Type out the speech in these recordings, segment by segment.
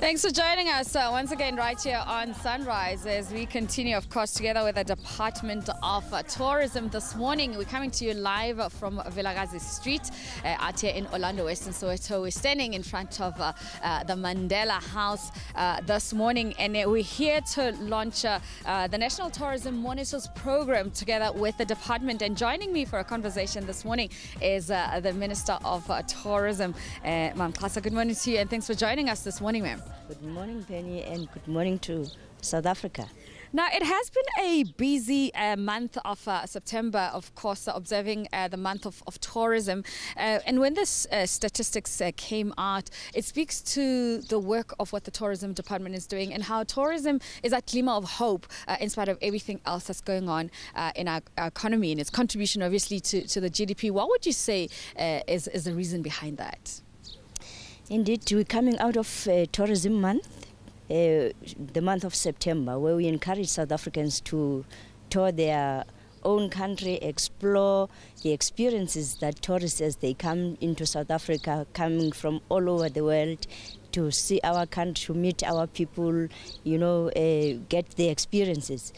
Thanks for joining us once again right here on Sunrise as we continue, of course, together with the Department of Tourism. This morning, we're coming to you live from Vilakazi Street out here in Orlando, Western Soweto. We're standing in front of the Mandela House this morning, and we're here to launch the National Tourism Monitors Program together with the department. And joining me for a conversation this morning is the Minister of Tourism, Ma'am Xasa. Good morning to you, and thanks for joining us this morning, ma'am. Good morning, Penny, and good morning to South Africa. Now, it has been a busy month of September, of course, observing the month of tourism. And when this statistics came out, it speaks to the work of what the tourism department is doing and how tourism is a glimmer of hope in spite of everything else that's going on in our economy and its contribution, obviously, to the GDP. What would you say is the reason behind that? Indeed, we're coming out of Tourism Month, the month of September, where we encourage South Africans to tour their own country, explore the experiences that tourists, as they come into South Africa, coming from all over the world, to see our country, to meet our people, get the experiences.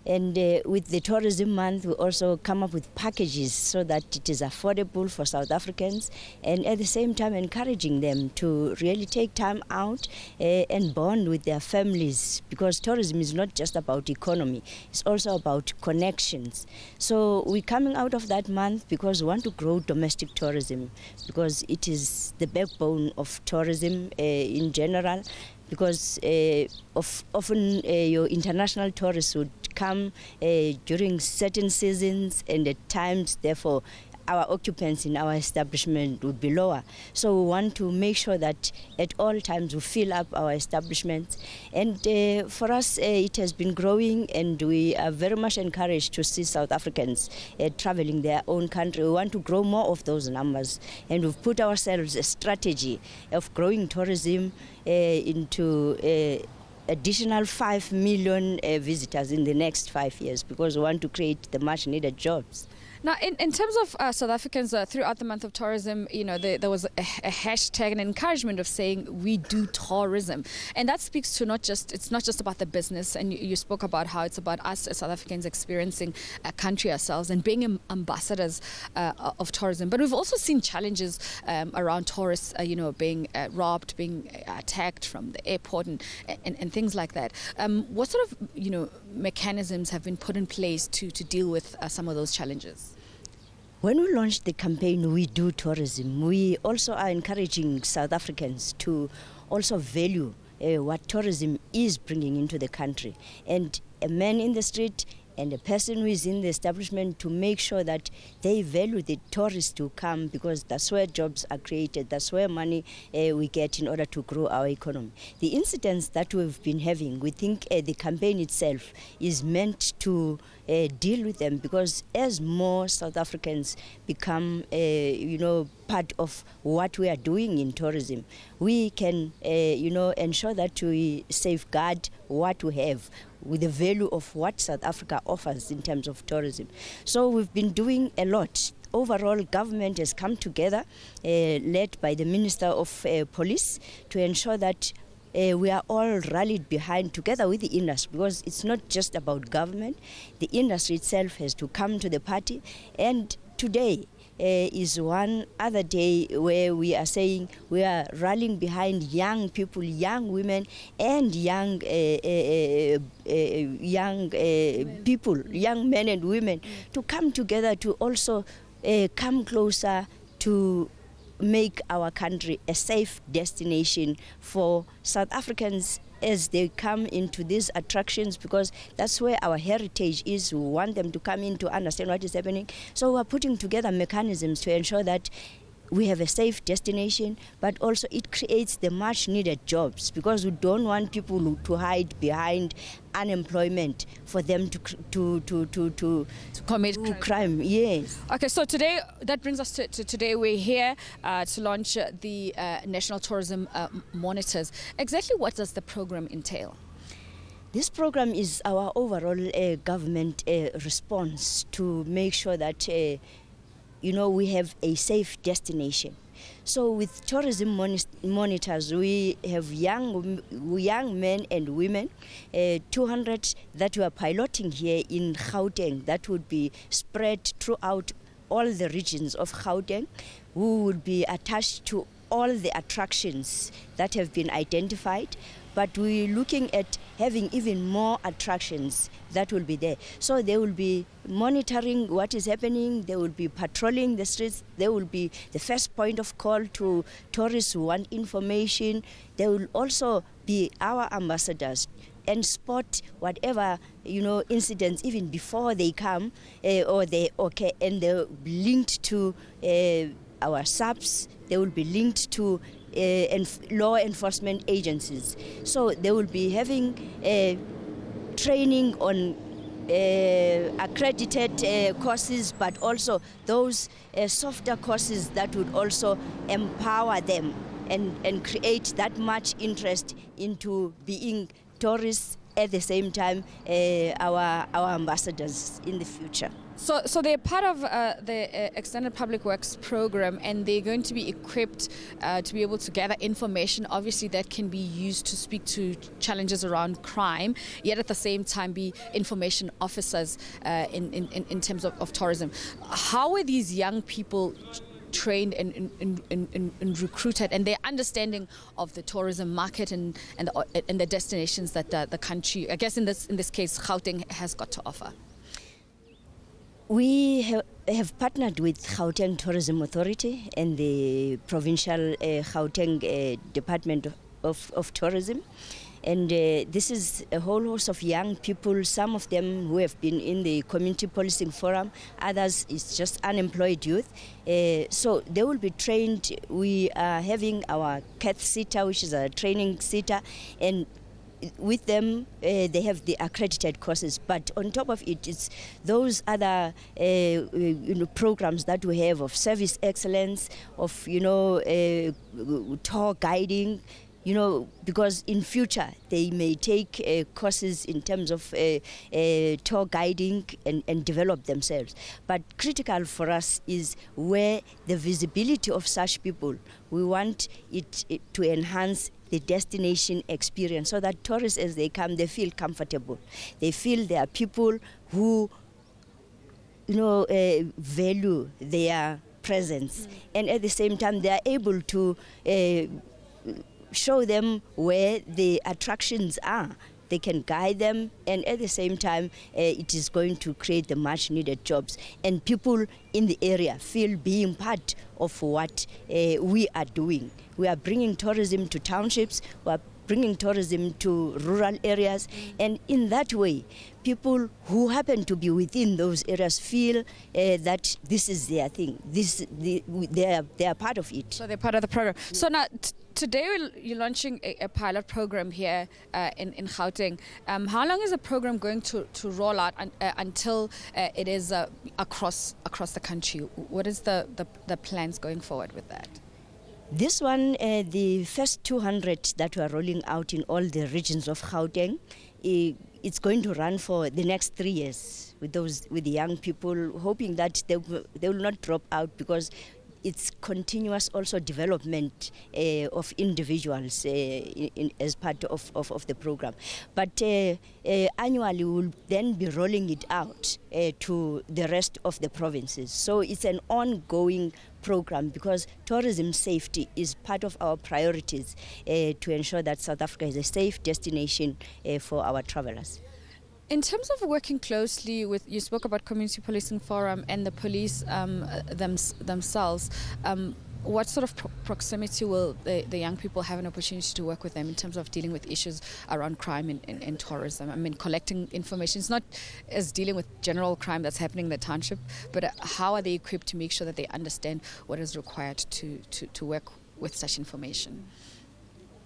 And with the Tourism Month, we also come up with packages so that it is affordable for South Africans, and at the same time encouraging them to really take time out and bond with their families, because tourism is not just about economy, it's also about connections. So we're coming out of that month because we want to grow domestic tourism, because it is the backbone of tourism in general, because often your international tourists would come during certain seasons, and at times, therefore, our occupancy in our establishment would be lower. So we want to make sure that at all times we fill up our establishments. And for us, it has been growing, and we are very much encouraged to see South Africans traveling their own country. We want to grow more of those numbers, and we've put ourselves a strategy of growing tourism into additional 5 million visitors in the next 5 years, because we want to create the much needed jobs. Now, in terms of South Africans, throughout the month of tourism, there was a hashtag, an encouragement of saying we do tourism. And that speaks to it's not just about the business. And you spoke about how it's about us as South Africans experiencing a country ourselves and being ambassadors of tourism. But we've also seen challenges around tourists, being robbed, being attacked from the airport and things like that. What sort of, mechanisms have been put in place to deal with some of those challenges? When we launched the campaign, We Do Tourism, we also are encouraging South Africans to also value what tourism is bringing into the country. And a man in the street and a person who is in the establishment, to make sure that they value the tourists to come, because that's where jobs are created, that's where money we get in order to grow our economy. The incidents that we've been having, we think the campaign itself is meant to deal with them, because as more South Africans become, part of what we are doing in tourism, we can, ensure that we safeguard what we have with the value of what South Africa offers in terms of tourism. So we've been doing a lot. Overall, government has come together, led by the Minister of Police, to ensure that we are all rallied behind, together with the industry, because it's not just about government. The industry itself has to come to the party. And today is one other day where we are saying we are rallying behind young people, young women, and young people, young men and women, to come together to also come closer to make our country a safe destination for South Africans as they come into these attractions, because that's where our heritage is. We want them to come in to understand what is happening. So we're putting together mechanisms to ensure that we have a safe destination, but also it creates the much needed jobs, because we don't want people to hide behind unemployment for them to commit crime. Yes. Okay, so today, that brings us to today. We're here to launch the National Tourism Monitors. Exactly what does the program entail? This program is our overall government response to make sure that we have a safe destination. So with tourism monitors, we have young men and women, 200 that we are piloting here in Gauteng, that would be spread throughout all the regions of Gauteng, who would be attached to all the attractions that have been identified. But we're looking at having even more attractions that will be there. So they will be monitoring what is happening, they will be patrolling the streets, they will be the first point of call to tourists who want information. They will also be our ambassadors and spot whatever, incidents even before they come or they occur, and they're linked to our SAPs, they will be linked to law enforcement agencies. So they will be having training on accredited courses, but also those softer courses that would also empower them and create that much interest into being tourists, at the same time our ambassadors in the future. So they're part of the Extended Public Works program, and they're going to be equipped to be able to gather information, obviously, that can be used to speak to challenges around crime, yet at the same time be information officers in terms of tourism. How are these young people trained and recruited, and their understanding of the tourism market and the destinations that the country, I guess in this case, Gauteng, has got to offer? We have partnered with Gauteng Tourism Authority and the provincial Gauteng Department of Tourism. And this is a whole host of young people, some of them who have been in the community policing forum, others is just unemployed youth. So they will be trained. We are having our CAT SITA, which is a training SITA, and with them, they have the accredited courses, but on top of it, it's those other programs that we have of service excellence, of tour guiding. Because in future they may take courses in terms of tour guiding and develop themselves. But critical for us is where the visibility of such people, we want it to enhance the destination experience, so that tourists, as they come, they feel comfortable. They feel there are people who value their presence, and at the same time they are able to show them where the attractions are. They can guide them, and at the same time it is going to create the much needed jobs, and people in the area feel being part of what we are doing. We are bringing tourism to townships, we are bringing tourism to rural areas, and in that way people who happen to be within those areas feel that this is their thing, they are part of it. So they're part of the program. So now today you're launching a pilot program here in Gauteng. How long is the program going to roll out until it is across the country? What is the plans going forward with that? This one, the first 200 that we are rolling out in all the regions of Gauteng, it's going to run for the next 3 years with the young people, hoping that they will not drop out, because it's continuous also development of individuals as part of the program. But annually we'll then be rolling it out to the rest of the provinces. So it's an ongoing program, because tourism safety is part of our priorities to ensure that South Africa is a safe destination for our travelers. In terms of working closely with, you spoke about Community Policing Forum and the police themselves, what sort of proximity will the young people have an opportunity to work with them in terms of dealing with issues around crime and tourism? I mean, collecting information. It's not as dealing with general crime that's happening in the township, but how are they equipped to make sure that they understand what is required to work with such information?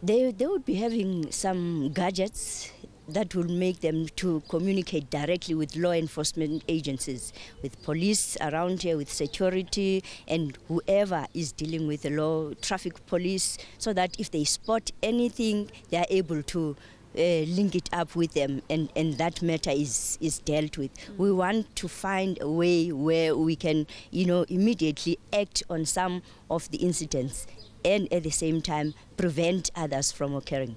They would be having some gadgets that will make them to communicate directly with law enforcement agencies, with police around here, with security, and whoever is dealing with the law, traffic police, so that if they spot anything, they are able to link it up with them, and that matter is dealt with. We want to find a way where we can, immediately act on some of the incidents and at the same time prevent others from occurring.